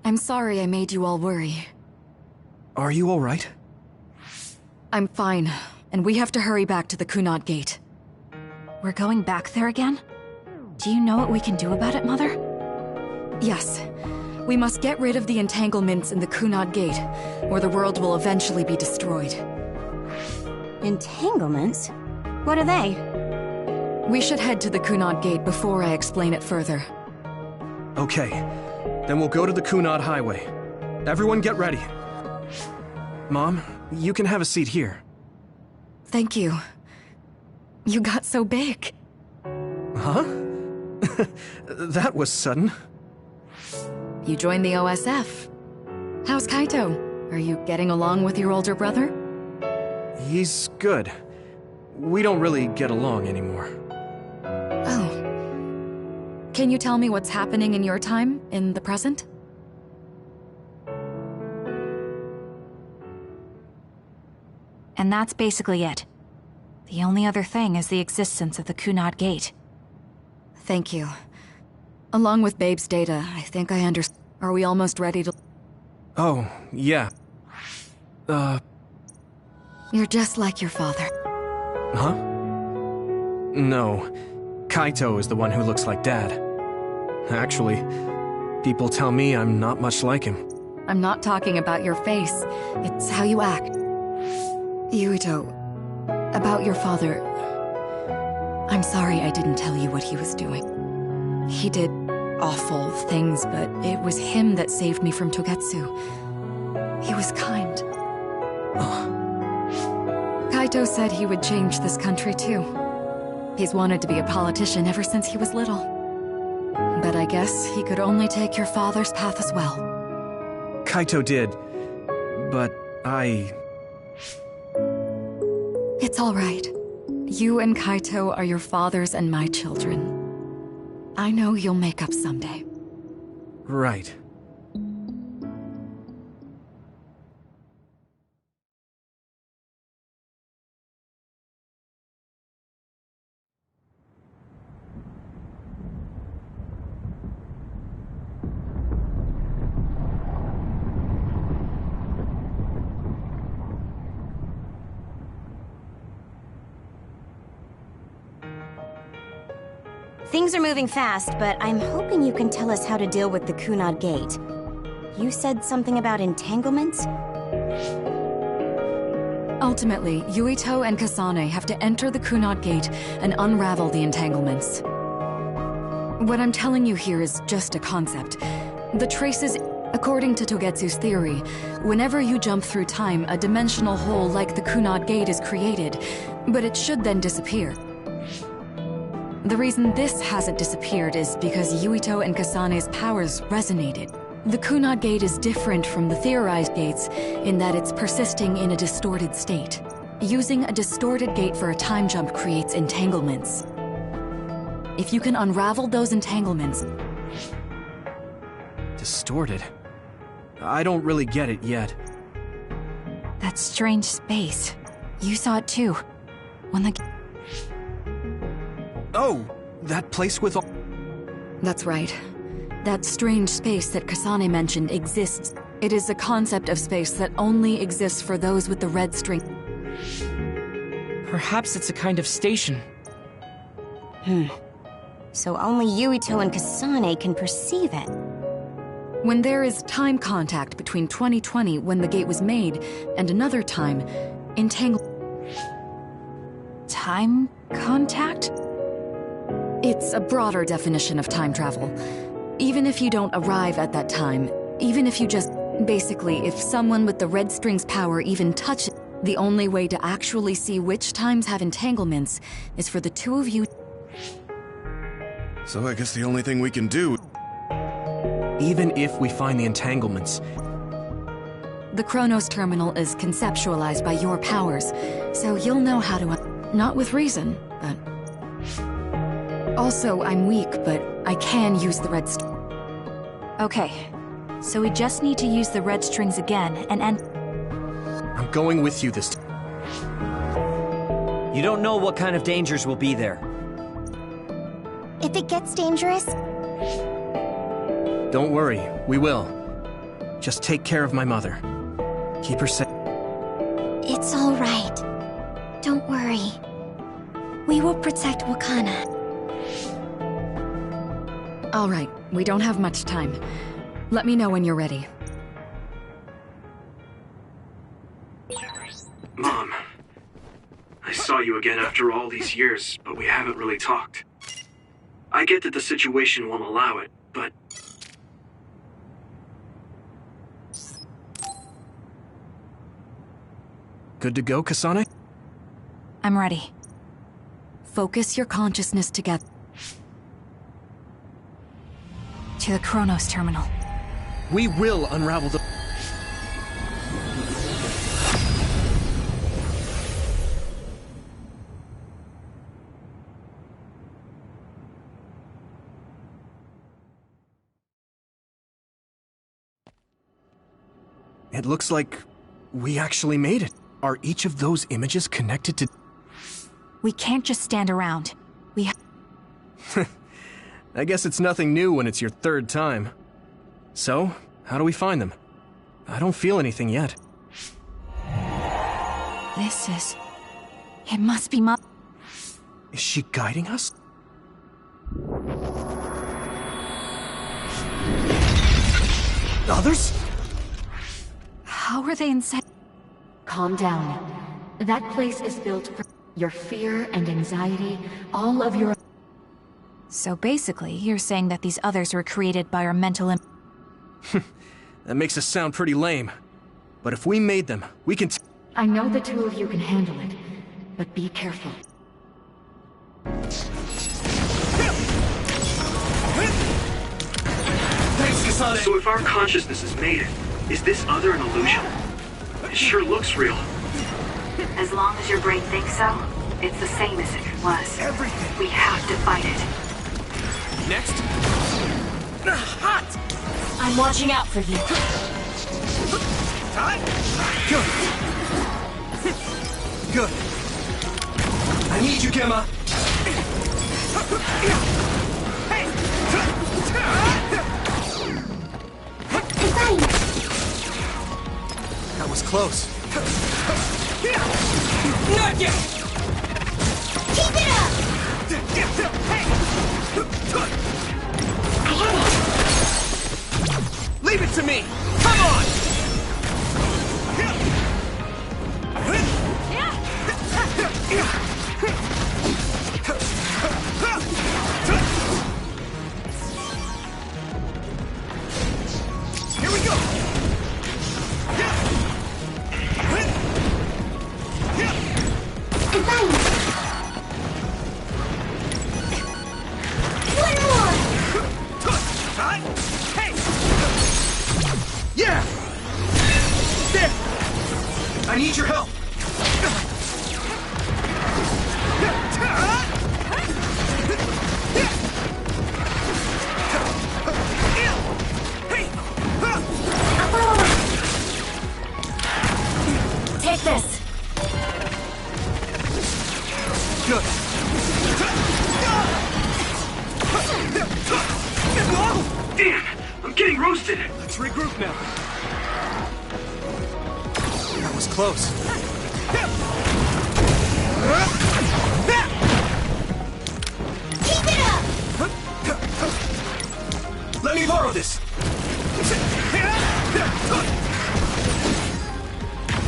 I'm sorry I made you all worry. Are you alright? I'm fine, and we have to hurry back to the Kunad Gate. We're going back there again? Do you know what we can do about it, Mother? Yes. We must get rid of the entanglements in the Kunad Gate, or the world will eventually be destroyed. Entanglements? What are they? We should head to the Kunad Gate before I explain it further. Okay, then we'll go to the Kunad Highway. Everyone get ready. Mom, you can have a seat here. Thank you. You got so big. Huh? That was sudden. You joined the OSF. How's Kaito? Are you getting along with your older brother? He's good. We don't really get along anymore. Oh. Can you tell me what's happening in your time, in the present? And that's basically it. The only other thing is the existence of the Kunad Gate. Thank you. Along with Babe's data, I think I understand. Are we almost ready to... Oh, yeah. You're just like your father. Huh? No. Kaito is the one who looks like Dad. Actually, people tell me I'm not much like him. I'm not talking about your face. It's how you act. Yuito, about your father... I'm sorry I didn't tell you what he was doing. He did awful things, but it was him that saved me from Togetsu. He was kind. Kaito said he would change this country too. He's wanted to be a politician ever since he was little. But I guess he could only take your father's path as well. Kaito did, but It's all right. You and Kaito are your father's and my children. I know you'll make up someday. Right. Things are moving fast, but I'm hoping you can tell us how to deal with the Kunad Gate. You said something about entanglements? Ultimately, Yuito and Kasane have to enter the Kunad Gate and unravel the entanglements. What I'm telling you here is just a concept. The traces, according to Togetsu's theory, whenever you jump through time, a dimensional hole like the Kunad Gate is created, but it should then disappear. The reason this hasn't disappeared is because Yuito and Kasane's powers resonated. The Kunad Gate is different from the theorized gates in that it's persisting in a distorted state. Using a distorted gate for a time jump creates entanglements. If you can unravel those entanglements... Distorted? I don't really get it yet. That strange space. You saw it too. When the... Oh, that place with all... That's right. That strange space that Kasane mentioned exists. It is a concept of space that only exists for those with the red string. Perhaps it's a kind of station. So only Yuito and Kasane can perceive it. When there is time contact between 2020, when the gate was made, and another time, Time contact? It's a broader definition of time travel. Even if you don't arrive at that time, even if you just... Basically, if someone with the red string's power even touches... The only way to actually see which times have entanglements is for the two of you... So I guess the only thing we can do... Even if we find the entanglements... The Chronos Terminal is conceptualized by your powers, so you'll know how to... Not with reason, but... Also, I'm weak, but I can use the red string. Okay, so we just need to use the red strings again and I'm going with you this time. You don't know what kind of dangers will be there. If it gets dangerous... Don't worry, we will. Just take care of my mother. Keep her safe. It's all right. Don't worry. We will protect Wakana. All right, we don't have much time. Let me know when you're ready. Mom, I saw you again after all these years, but we haven't really talked. I get that the situation won't allow it, but... Good to go, Kasane? I'm ready. Focus your consciousness together. To the Chronos terminal. We will unravel the... It looks like we actually made it. Are each of those images connected to... We can't just stand around. We I guess it's nothing new when it's your third time. So, how do we find them? I don't feel anything yet. This is... It must be Mom. Is she guiding us? Others? How are they inside? Calm down. That place is built for your fear and anxiety, all of your... So basically, you're saying that these others were created by our mental That makes us sound pretty lame. But if we made them, we can... I know the two of you can handle it, but be careful. Thanks, Kasane! So if our consciousness has made it, is this other an illusion? It sure looks real. As long as your brain thinks so, it's the same as it was. Everything! We have to fight it. Next? Hot! I'm watching out for you. Good! Good! I need you, Gemma! That was close. Not yet! Keep it up! Leave it to me! Come on! Here we go! One more! Hey! Yeah! There! I need your help! Take this. Good. Damn! I'm getting roasted! Let's regroup now. That was close. Keep it up! Let me borrow this.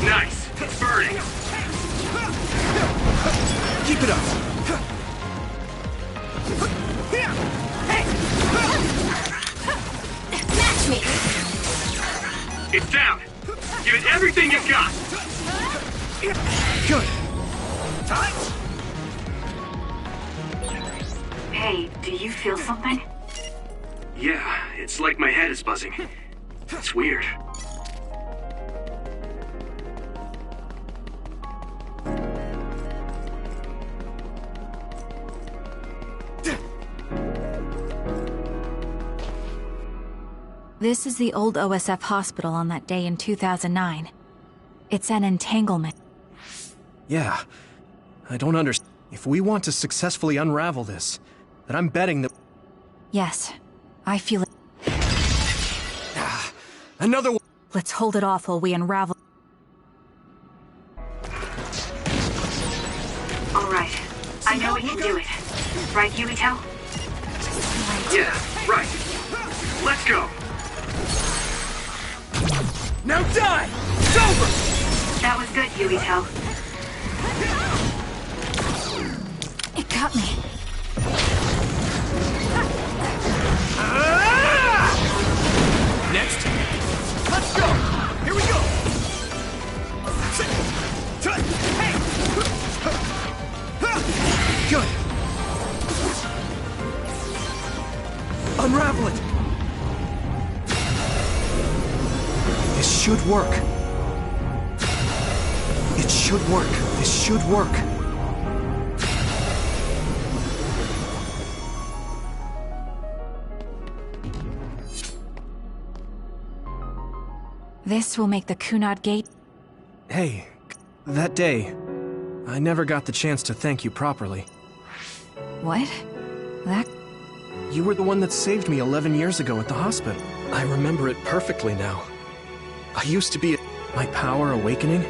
Nice. It's burning. Keep it up. Match me! It's down. Give it everything you've got. Good. Hey, do you feel something? Yeah, it's like my head is buzzing. It's weird. This is the old OSF hospital on that day in 2009. It's an entanglement. Yeah, I don't understand. If we want to successfully unravel this, then I'm betting that... Yes, I feel it. Another one! Let's hold it off while we unravel. All right. I know we can do it. Right, Yuito? Yeah, right. Let's go. Now die! It's over! That was good, Yuito. It got me. Next. Let's go! Here we go! Good. Unravel it! This should work. It should work. This should work. This will make the Kunad Gate. Hey, that day, I never got the chance to thank you properly. What? That... You were the one that saved me 11 years ago at the hospital. I remember it perfectly now. I used to be... My power awakening?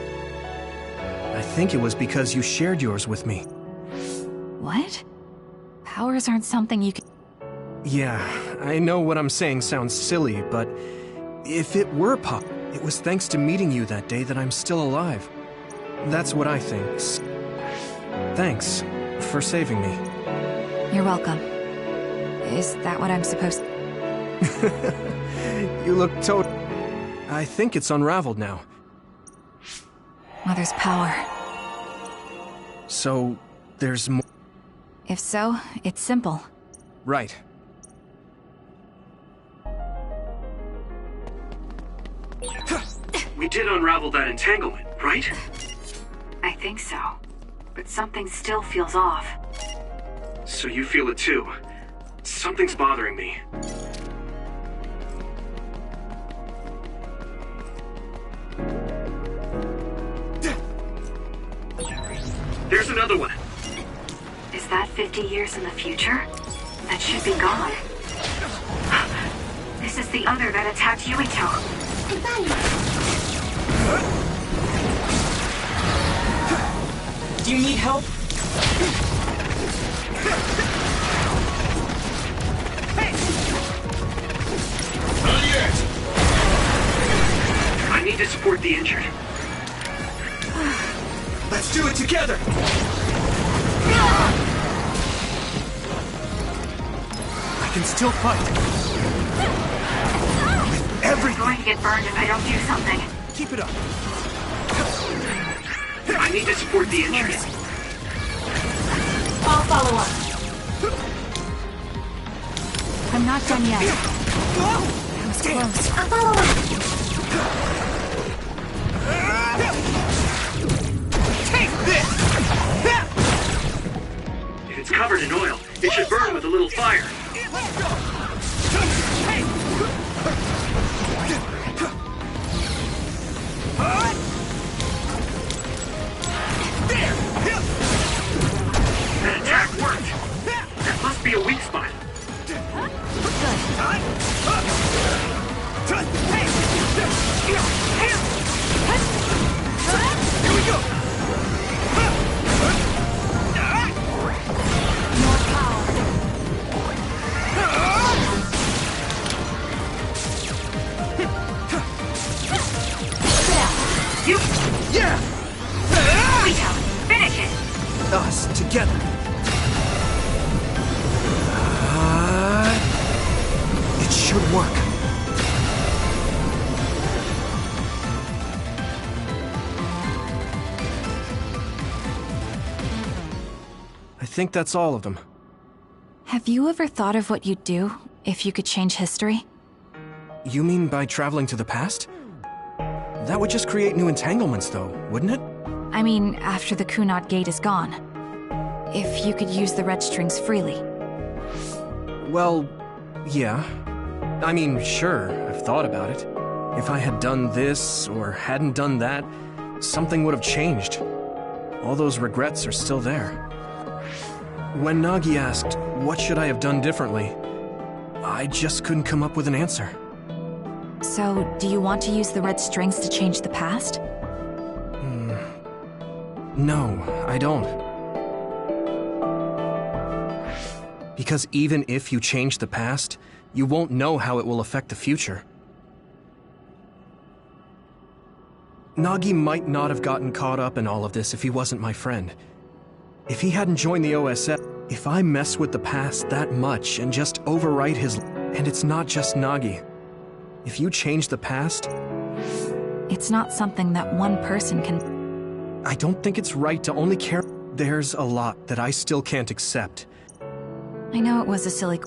I think it was because you shared yours with me. What? Powers aren't something you can... Yeah, I know what I'm saying sounds silly, but if it were it was thanks to meeting you that day that I'm still alive. That's what I think. Thanks for saving me. You're welcome. Is that what I'm supposed to... You look I think it's unraveled now. Mother's power. So, there's more... If so, it's simple. Right. We did unravel that entanglement, right? I think so. But something still feels off. So you feel it too. Something's bothering me. There's another one. Is that 50 years in the future? That should be gone. This is the other that attacked Yuito. Do you need help? Not yet. I need to support the injured. Let's do it together! I can still fight. With I'm everything. going to get burned if I don't do something. Keep it up. I need to support the injured. I'll follow up. I'm not done yet. That was close. I'll follow up. Take this! If it's covered in oil, it should burn with a little fire. Let's go! That attack worked! That must be a weak spot. Here we go! More power. You... Yeah! Yuito, finish it! Us together. It should work. I think that's all of them. Have you ever thought of what you'd do if you could change history? You mean by traveling to the past? That would just create new entanglements, though, wouldn't it? I mean, after the Kunad Gate is gone. If you could use the red strings freely. Well, yeah. I mean, sure, I've thought about it. If I had done this, or hadn't done that, something would have changed. All those regrets are still there. When Nagi asked, what should I have done differently, I just couldn't come up with an answer. So, do you want to use the red strings to change the past? No, I don't. Because even if you change the past, you won't know how it will affect the future. Nagi might not have gotten caught up in all of this if he wasn't my friend. If he hadn't joined the OSF, if I mess with the past that much and just overwrite his... And it's not just Nagi. If you change the past... It's not something that one person can... I don't think it's right to only care... There's a lot that I still can't accept. I know it was a silly...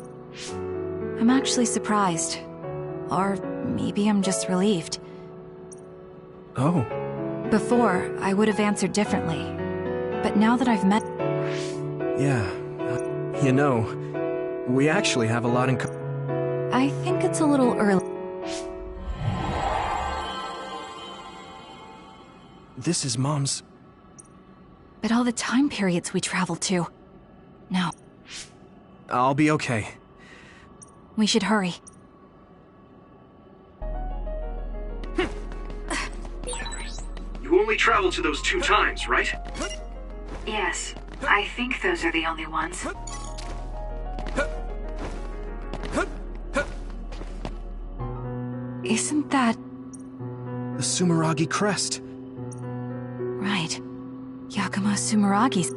I'm actually surprised. Or maybe I'm just relieved. Oh. Before, I would have answered differently. But now that I've met... Yeah. You know, we actually have a lot in I think it's a little early. This is Mom's... But all the time periods we traveled to... No. I'll be okay. We should hurry. You only traveled to those 2 times, right? Yes, I think those are the only ones. Isn't that... The Sumeragi crest. right? Yakumo Sumeragi's...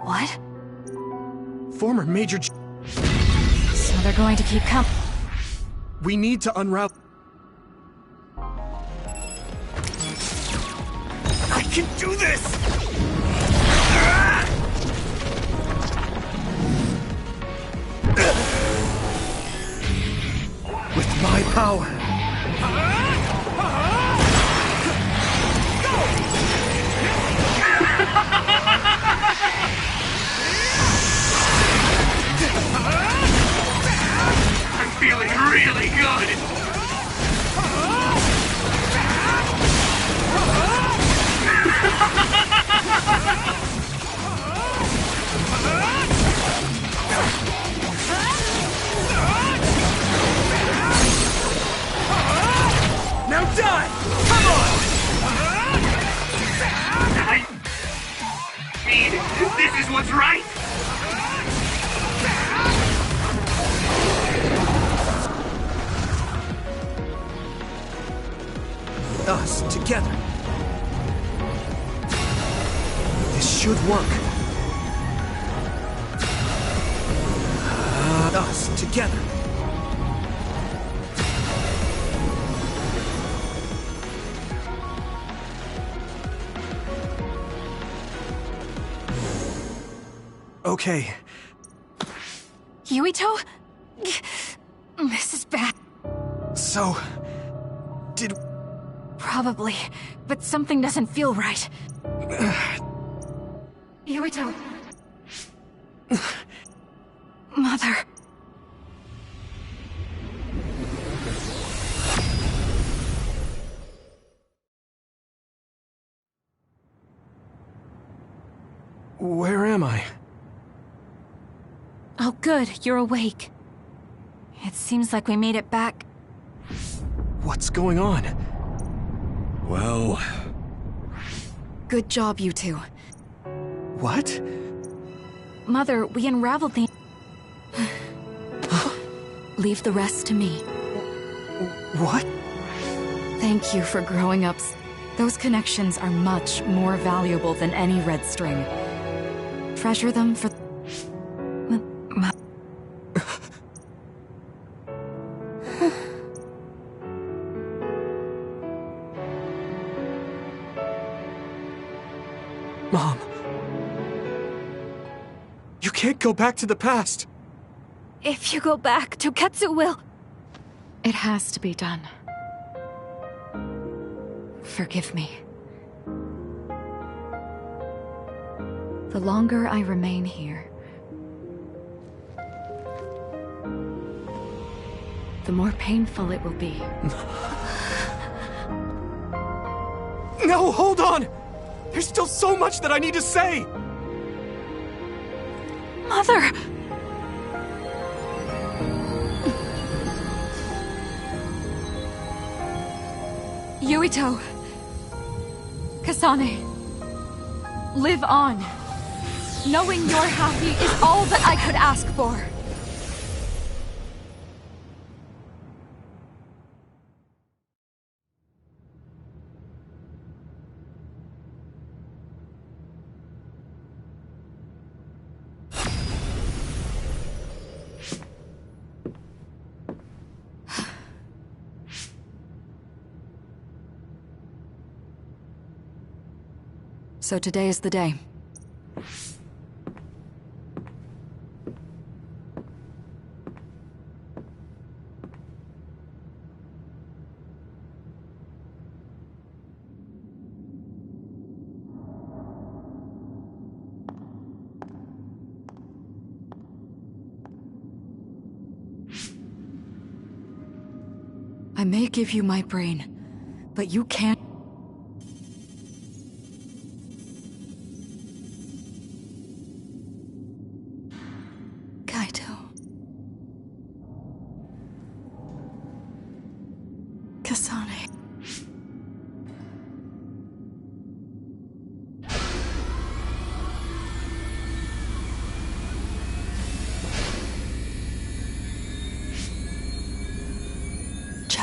What? Former Major... So they're going to keep coming. We need to unravel... I can do this! With my power. I'm feeling really good. Now die! Come on! I mean, this is what's right! Us together. This should work. Us together. Okay. Yuito? This is bad. So... did... Probably, but something doesn't feel right. Yuito. Mother. Where am I? Oh good, you're awake. It seems like we made it back. What's going on? Well... Good job, you two. What? Mother, we unraveled the... Leave the rest to me. What? Thank you for growing up. Those connections are much more valuable than any red string. Treasure them for... Mom. You can't go back to the past. If you go back, Toketsu will... It has to be done. Forgive me. The longer I remain here, the more painful it will be. No, hold on! There's still so much that I need to say! Mother! Yuito. Kasane. Live on. Knowing you're happy is all that I could ask for. So today is the day. I may give you my brain, but you can't. Kasane. Joe.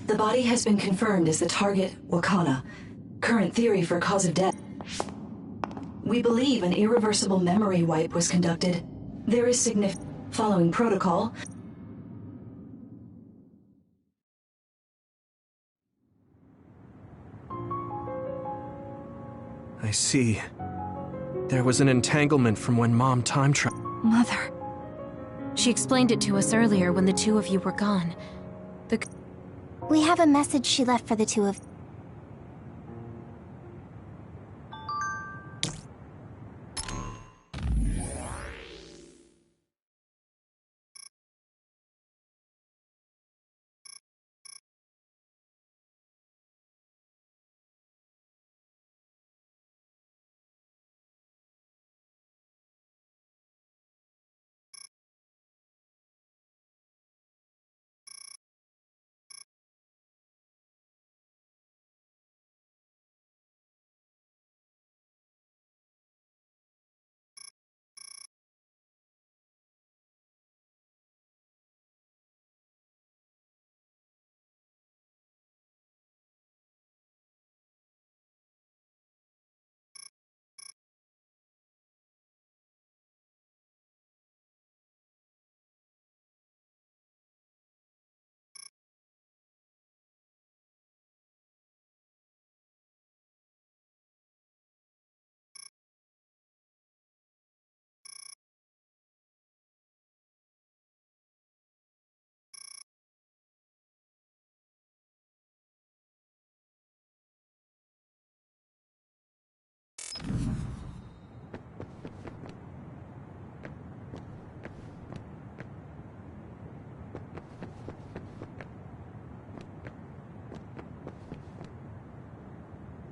The body has been confirmed as the target, Wakana. Current theory for cause of death. We believe an irreversible memory wipe was conducted. There is significant following protocol. I see. There was an entanglement from when Mom time traveled. Mother. She explained it to us earlier when the two of you were gone. We have a message she left for the two of...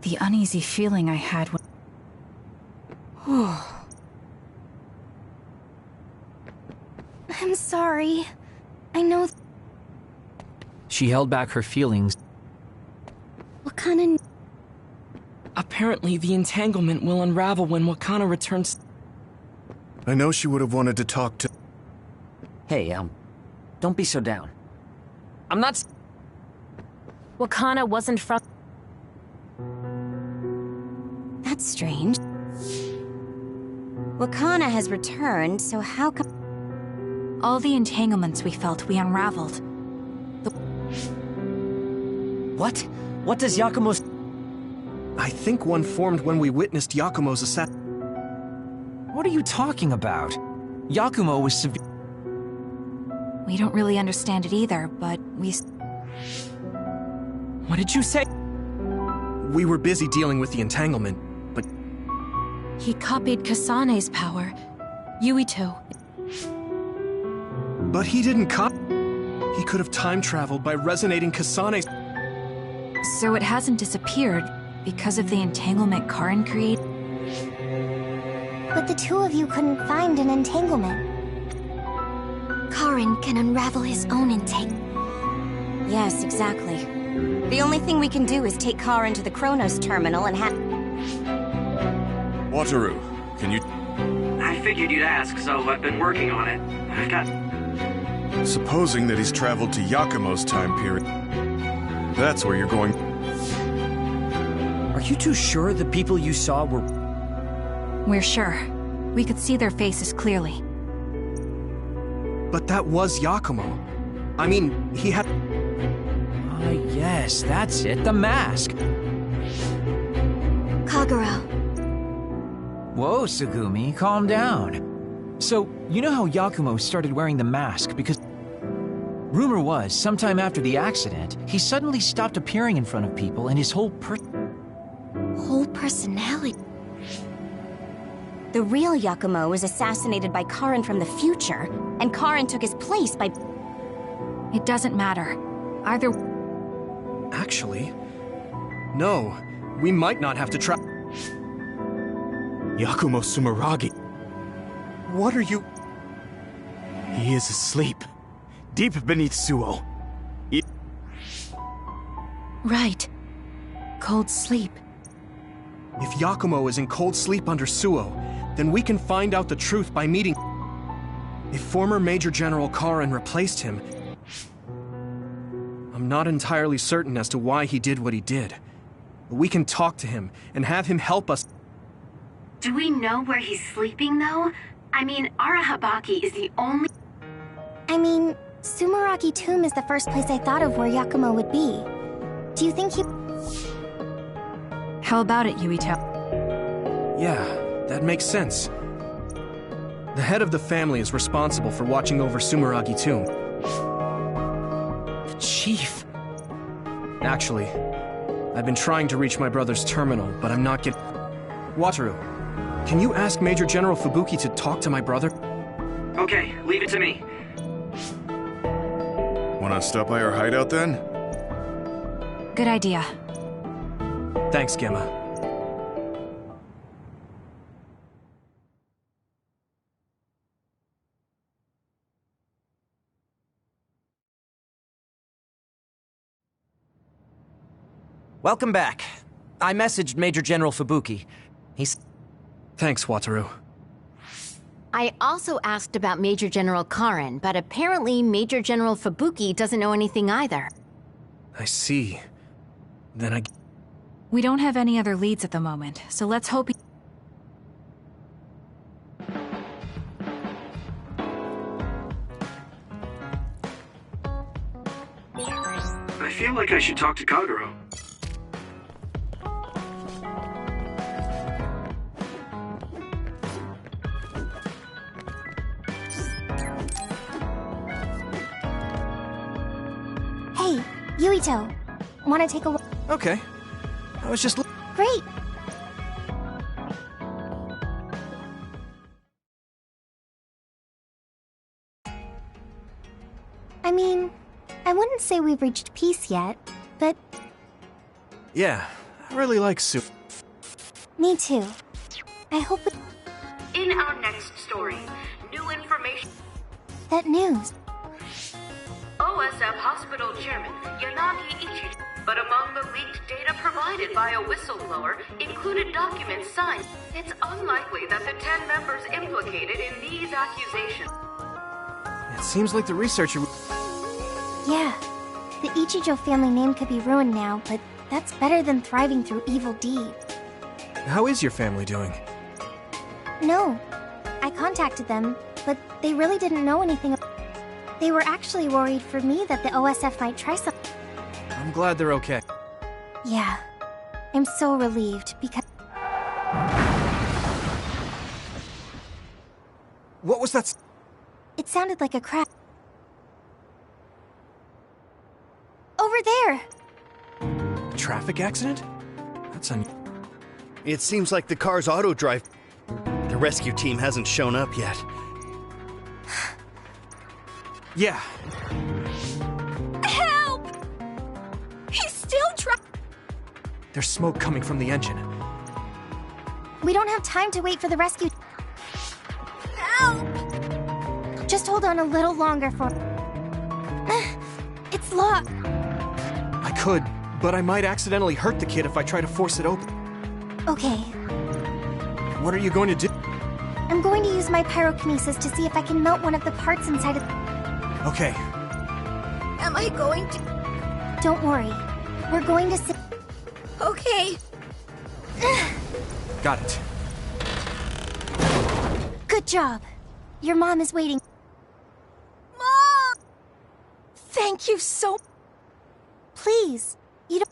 The uneasy feeling I had when... I'm sorry. I know... She held back her feelings. Wakana... Apparently, the entanglement will unravel when Wakana returns. I know she would have wanted to talk to... Hey, don't be so down. I'm not... Wakana wasn't from... That's strange. Wakana has returned, so how come... All the entanglements we felt, we unraveled. What? What does Yakumo's... I think one formed when we witnessed Yakumo's assassination. What are you talking about? Yakumo was severe. We don't really understand it either, but What did you say? We were busy dealing with the entanglement, but He copied Kasane's power. Yuito. But he didn't He could have time-traveled by resonating Kasane's... So it hasn't disappeared because of the entanglement Karin created? But the two of you couldn't find an entanglement. Karin can unravel his own entanglement. Yes, exactly. The only thing we can do is take Karin to the Chronos terminal and have... Wataru, can you... I figured you'd ask, so I've been working on it. I've got... Supposing that he's traveled to Yakumo's time period. That's where you're going. Are you too sure the people you saw were... We're sure. We could see their faces clearly. But that was Yakumo. I mean, he had... Yes, that's it, the mask. Kagero. Whoa, Sugumi, calm down. So, you know how Yakumo started wearing the mask because... Rumor was, sometime after the accident, he suddenly stopped appearing in front of people and his whole personality. The real Yakumo was assassinated by Karin from the future, and Karin took his place by... It doesn't matter. Either... Actually... No, we might not have to try... Yakumo Sumeragi. What are you... He is asleep. Deep beneath Suo. Right. Cold sleep. If Yakumo is in cold sleep under Suo, then we can find out the truth by meeting... If former Major General Karin replaced him... I'm not entirely certain as to why he did what he did. But we can talk to him and have him help us... Do we know where he's sleeping, though? I mean, Arahabaki is the only... I mean, Sumeragi Tomb is the first place I thought of where Yakumo would be. Do you think he... How about it, Yuito? Yeah, that makes sense. The head of the family is responsible for watching over Sumeragi Tomb. The chief. Actually, I've been trying to reach my brother's terminal, but I'm not getting... Wataru, can you ask Major General Fubuki to talk to my brother? Okay, leave it to me. Wanna stop by our hideout then? Good idea. Thanks, Gemma. Welcome back. I messaged Major General Fubuki. He's... Thanks, Wataru. I also asked about Major General Karin, but apparently Major General Fubuki doesn't know anything either. I see. Then I... We don't have any other leads at the moment, so let's hope he... I feel like I should talk to Kagero. Hey, Yuito. Wanna take a walk? Okay. I was just... Great! I mean, I wouldn't say we've reached peace yet, but... Yeah, I really like Su... Me too. I hope we... In our next story, new information... That news. OSF Hospital Chairman Yanagi Ichiji. But among the leaked data provided by a whistleblower included documents signed. It's unlikely that the 10 members implicated in these accusations. It seems like the researcher... Yeah. The Ichijo family name could be ruined now, but that's better than thriving through evil deeds. How is your family doing? No. I contacted them, but they really didn't know anything. They were actually worried for me that the OSF might try something. I'm glad they're okay. Yeah. I'm so relieved because... What was that? It sounded like a crash. Over there! A traffic accident? That's It seems like the car's auto drive. The rescue team hasn't shown up yet. Yeah. Help! He's still trying. There's smoke coming from the engine. We don't have time to wait for the rescue. Help! Just hold on a little longer for... It's locked. I could, but I might accidentally hurt the kid if I try to force it open. Okay. What are you going to do? I'm going to use my pyrokinesis to see if I can melt one of the parts inside of... Okay. Am I going to... Don't worry. We're going to see... Okay. Got it. Good job. Your mom is waiting. Mom! Thank you so... Please. You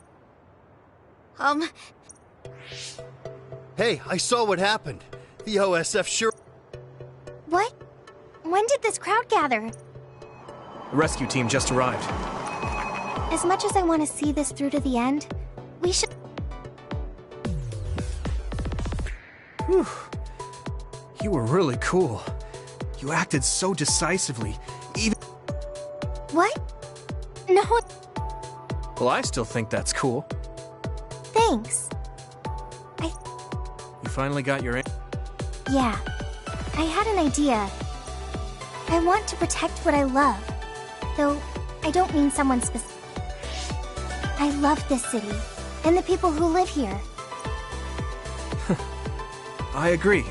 don't... Hey, I saw what happened. The OSF sure... What? When did this crowd gather? The rescue team just arrived. As much as I want to see this through to the end, we should... Whew. You were really cool. You acted so decisively, even... What? No... Well, I still think that's cool. Thanks. You finally got your... Yeah. I had an idea. I want to protect what I love. Though, I don't mean someone specific. I love this city, and the people who live here. I agree.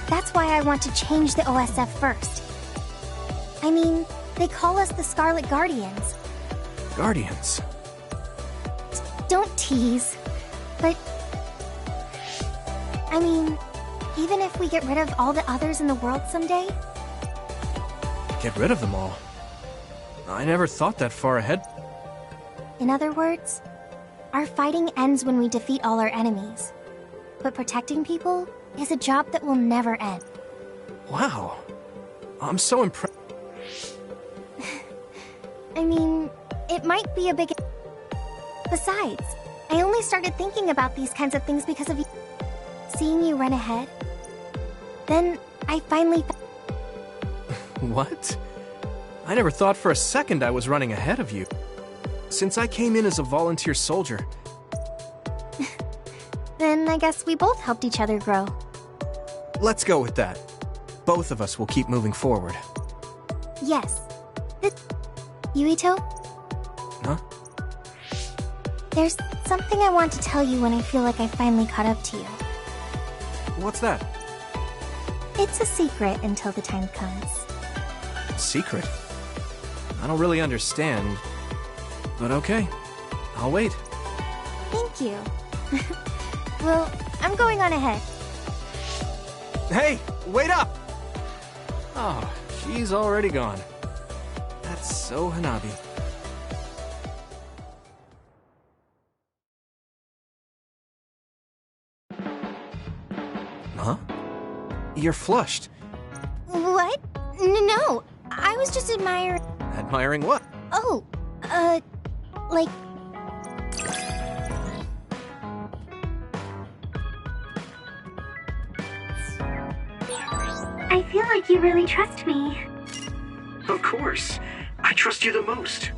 That's why I want to change the OSF first. I mean, they call us the Scarlet Guardians. Guardians? Don't tease. But... I mean, even if we get rid of all the others in the world someday... Get rid of them all? I never thought that far ahead. In other words, our fighting ends when we defeat all our enemies. But protecting people is a job that will never end. Wow. I'm so impressed. I mean, it might be a big... Besides, I only started thinking about these kinds of things because of you. Seeing you run ahead. Then, I finally... What? I never thought for a second I was running ahead of you. Since I came in as a volunteer soldier. Then I guess we both helped each other grow. Let's go with that. Both of us will keep moving forward. Yes. Yuito? Huh? There's something I want to tell you when I feel like I finally caught up to you. What's that? It's a secret until the time comes. Secret? I don't really understand. But okay. I'll wait. Thank you. Well, I'm going on ahead. Hey! Wait up! Oh, she's already gone. That's so Hanabi. Huh? You're flushed. What? No, I was just admiring... Admiring what? Oh, like... I feel like you really trust me. Of course. I trust you the most.